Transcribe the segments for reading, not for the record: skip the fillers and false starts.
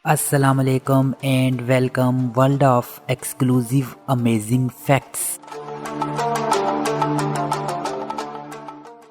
السلام علیکم and welcome world of exclusive amazing facts.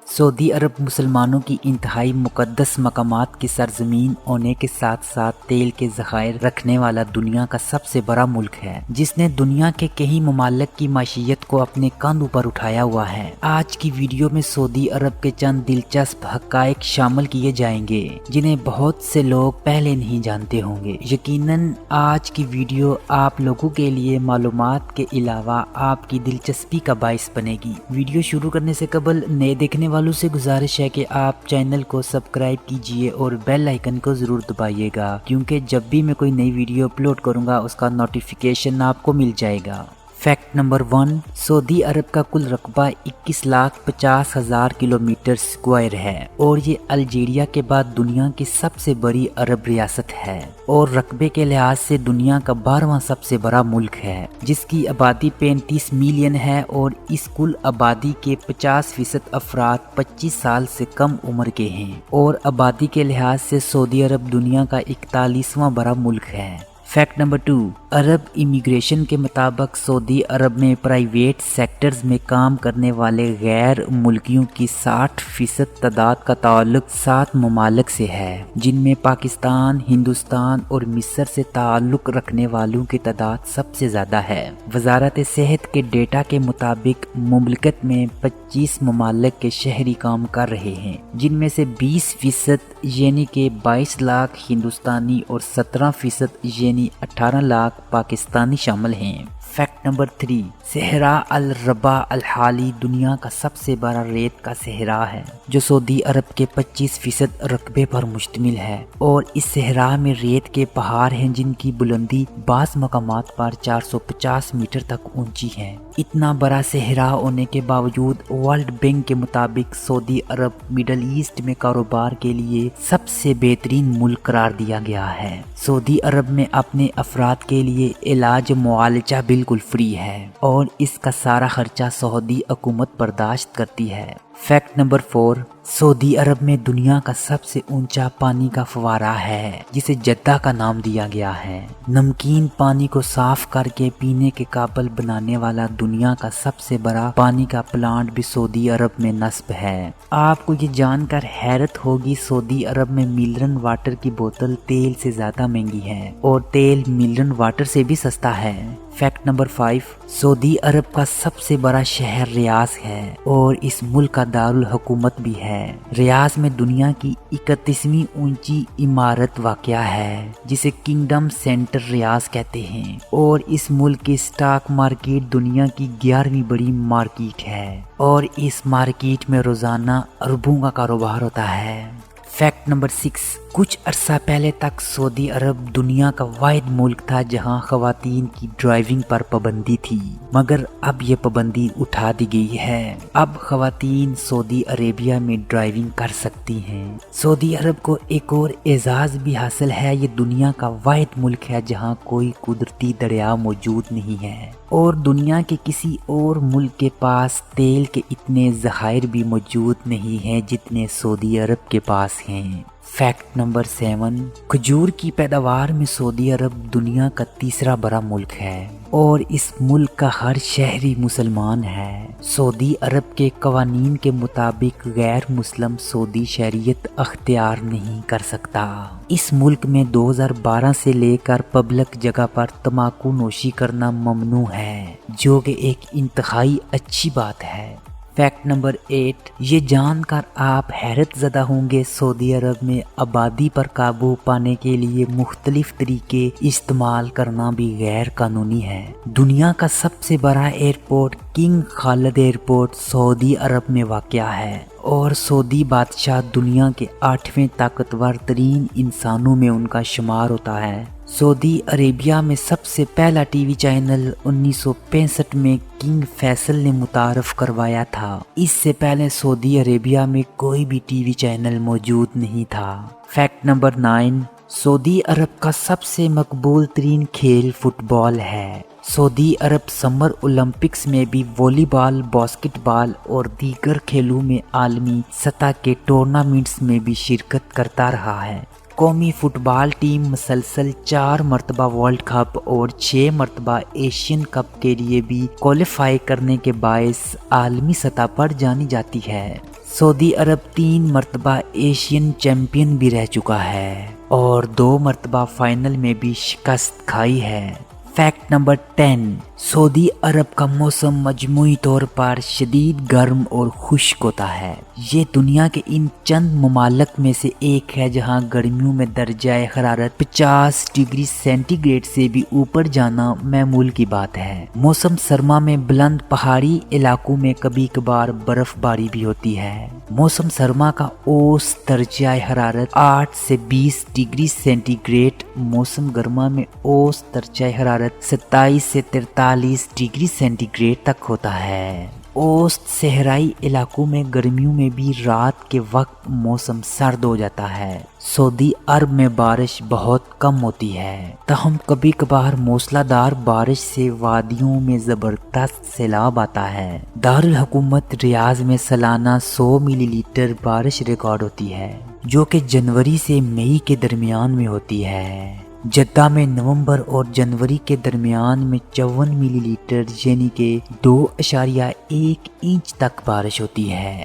سعودی عرب مسلمانوں کی انتہائی مقدس مقامات کی سرزمین ہونے کے ساتھ ساتھ تیل کے ذخائر رکھنے والا دنیا کا سب سے بڑا ملک ہے، جس نے دنیا کے کئی ممالک کی معیشت کو اپنے کاندھوں پر اٹھایا ہوا ہے۔ آج کی ویڈیو میں سعودی عرب کے چند دلچسپ حقائق شامل کیے جائیں گے جنہیں بہت سے لوگ پہلے نہیں جانتے ہوں گے۔ یقیناً آج کی ویڈیو آپ لوگوں کے لیے معلومات کے علاوہ آپ کی دلچسپی کا باعث بنے گی۔ ویڈیو شروع کرنے سے قبل نئے دیکھنے والوں سے گزارش ہے کہ آپ چینل کو سبسکرائب کیجئے اور بیل آئیکن کو ضرور دبائیے گا، کیونکہ جب بھی میں کوئی نئی ویڈیو اپلوڈ کروں گا اس کا نوٹیفیکیشن آپ کو مل جائے گا۔ فیکٹ نمبر 1، سعودی عرب کا کل رقبہ 21,50,000 کلومیٹر اسکوائر ہے اور یہ الجیریا کے بعد دنیا کی سب سے بڑی عرب ریاست ہے اور رقبے کے لحاظ سے دنیا کا 12واں سب سے بڑا ملک ہے، جس کی آبادی 35 ملین ہے اور اس کل آبادی کے 50% افراد 25 سال سے کم عمر کے ہیں اور آبادی کے لحاظ سے سعودی عرب دنیا کا 41واں بڑا ملک ہے۔ فیکٹ نمبر 2، عرب امیگریشن کے مطابق سعودی عرب میں پرائیویٹ سیکٹرز میں کام کرنے والے غیر ملکیوں کی 60% تعداد کا تعلق 7 ممالک سے ہے، جن میں پاکستان، ہندوستان اور مصر سے تعلق رکھنے والوں کی تعداد سب سے زیادہ ہے۔ وزارت صحت کے ڈیٹا کے مطابق مملکت میں 25 ممالک کے شہری کام کر رہے ہیں، جن میں سے 20% یعنی کہ 22 لاکھ ہندوستانی اور 17% یعنی 18 لاکھ پاکستانی شامل ہیں۔ فیکٹ نمبر 3، صحرا الربا الحالی دنیا کا سب سے بڑا ریت کا صحرا ہے، جو سعودی عرب کے 25% رقبے پر مشتمل ہے اور اس صحرا میں ریت کے پہاڑ ہیں جن کی بلندی بعض مقامات پر 450 میٹر تک اونچی ہے۔ اتنا بڑا صحرا ہونے کے باوجود ورلڈ بینک کے مطابق سعودی عرب مڈل ایسٹ میں کاروبار کے لیے سب سے بہترین ملک قرار دیا گیا ہے۔ سعودی عرب میں اپنے افراد کے لیے علاج معالجہ بالکل فری ہے اور اس کا سارا خرچہ سعودی حکومت برداشت کرتی ہے۔ فیکٹ نمبر 4، سعودی عرب میں دنیا کا سب سے اونچا پانی کا فوارہ ہے جسے جدہ کا نام دیا گیا ہے۔ نمکین پانی کو صاف کر کے پینے کے قابل بنانے والا دنیا کا سب سے بڑا پانی کا پلانٹ بھی سعودی عرب میں نصب ہے۔ آپ کو یہ جان کر حیرت ہوگی، سعودی عرب میں منرل واٹر کی بوتل تیل سے زیادہ مہنگی ہے اور تیل منرل واٹر سے بھی سستا ہے۔ فیکٹ نمبر 5، سعودی عرب کا سب سے بڑا شہر ریاض ہے اور اس ملک کا دارالحکومت بھی ہے۔ ریاض میں دنیا کی 31ویں اونچی عمارت واقع ہے جسے کنگڈم سینٹر ریاض کہتے ہیں اور اس ملک کی سٹاک مارکیٹ دنیا کی 11ویں بڑی مارکیٹ ہے اور اس مارکیٹ میں روزانہ اربوں کا کاروبار ہوتا ہے۔ فیکٹ نمبر 6، کچھ عرصہ پہلے تک سعودی عرب دنیا کا واحد ملک تھا جہاں خواتین کی ڈرائیونگ پر پابندی تھی، مگر اب یہ پابندی اٹھا دی گئی ہے۔ اب خواتین سعودی عربیہ میں ڈرائیونگ کر سکتی ہیں۔ سعودی عرب کو ایک اور اعزاز بھی حاصل ہے، یہ دنیا کا واحد ملک ہے جہاں کوئی قدرتی دریا موجود نہیں ہے اور دنیا کے کسی اور ملک کے پاس تیل کے اتنے ذخائر بھی موجود نہیں ہیں جتنے سعودی عرب کے پاس ہیں۔ فیکٹ نمبر 7، کھجور کی پیداوار میں سعودی عرب دنیا کا تیسرا بڑا ملک ہے اور اس ملک کا ہر شہری مسلمان ہے۔ سعودی عرب کے قوانین کے مطابق غیر مسلم سعودی شہریت اختیار نہیں کر سکتا۔ اس ملک میں 2012 سے لے کر پبلک جگہ پر تمباکو نوشی کرنا ممنوع ہے، جو کہ ایک انتہائی اچھی بات ہے۔ فیکٹ نمبر 8، یہ جان کر آپ حیرت زدہ ہوں گے، سعودی عرب میں آبادی پر قابو پانے کے لیے مختلف طریقے استعمال کرنا بھی غیر قانونی ہے۔ دنیا کا سب سے بڑا ایئرپورٹ کنگ خالد ایئرپورٹ سعودی عرب میں واقع ہے اور سعودی بادشاہ دنیا کے 8ویں طاقتور ترین انسانوں میں ان کا شمار ہوتا ہے۔ سعودی عربیہ میں سب سے پہلا ٹی وی چینل 1965 میں کنگ فیصل نے متعارف کروایا تھا۔ اس سے پہلے سعودی عربیہ میں کوئی بھی ٹی وی چینل موجود نہیں تھا۔ فیکٹ نمبر 9، سعودی عرب کا سب سے مقبول ترین کھیل فٹ بال ہے۔ سعودی عرب سمر اولمپکس میں بھی والی بال، باسکٹ بال اور دیگر کھیلوں میں عالمی سطح کے ٹورنامنٹس میں بھی شرکت کرتا رہا ہے قومی فٹ بال ٹیم مسلسل 4 مرتبہ ورلڈ کپ اور 6 مرتبہ ایشین کپ کے لیے بھی کوالیفائی کرنے کے باعث عالمی سطح پر جانی جاتی ہے۔ سعودی عرب 3 مرتبہ ایشین چیمپئن بھی رہ چکا ہے اور 2 مرتبہ فائنل میں بھی شکست کھائی ہے۔ فیکٹ نمبر 10، سعودی عرب کا موسم مجموعی طور پر شدید گرم اور خشک ہوتا ہے۔ یہ دنیا کے ان چند ممالک میں سے ایک ہے جہاں گرمیوں میں درجہ حرارت 50 ڈگری سینٹی گریڈ سے بھی اوپر جانا معمول کی بات ہے۔ موسم سرما میں بلند پہاڑی علاقوں میں کبھی کبھار برف باری بھی ہوتی ہے۔ موسم سرما کا اوسط درجہ حرارت 8 سے 20 ڈگری سینٹی گریڈ، موسم گرما میں اوسط درجہ حرارت 27 سے 43 ڈگری سینٹی گریڈ تک ہوتا ہے۔ اوسط صحرائی علاقوں میں گرمیوں میں بھی رات کے وقت موسم سرد ہو جاتا ہے۔ سعودی عرب میں بارش بہت کم ہوتی ہے، تاہم کبھی کبھار موسلا دھار بارش سے وادیوں میں زبردست سیلاب آتا ہے۔ دارالحکومت ریاض میں سالانہ 100 ملی لیٹر بارش ریکارڈ ہوتی ہے، جو کہ جنوری سے مئی کے درمیان میں ہوتی ہے۔ جدہ میں نومبر اور جنوری کے درمیان میں 54 ملی لیٹر یعنی کہ 2.1 انچ تک بارش ہوتی ہے۔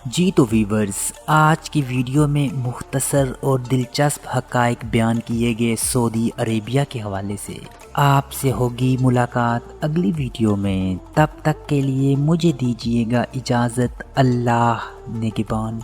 جی تو ویورز، آج کی ویڈیو میں مختصر اور دلچسپ حقائق بیان کیے گئے سعودی عربیہ کے حوالے سے۔ آپ سے ہوگی ملاقات اگلی ویڈیو میں، تب تک کے لیے مجھے دیجیے گا اجازت۔ اللہ نگہبان۔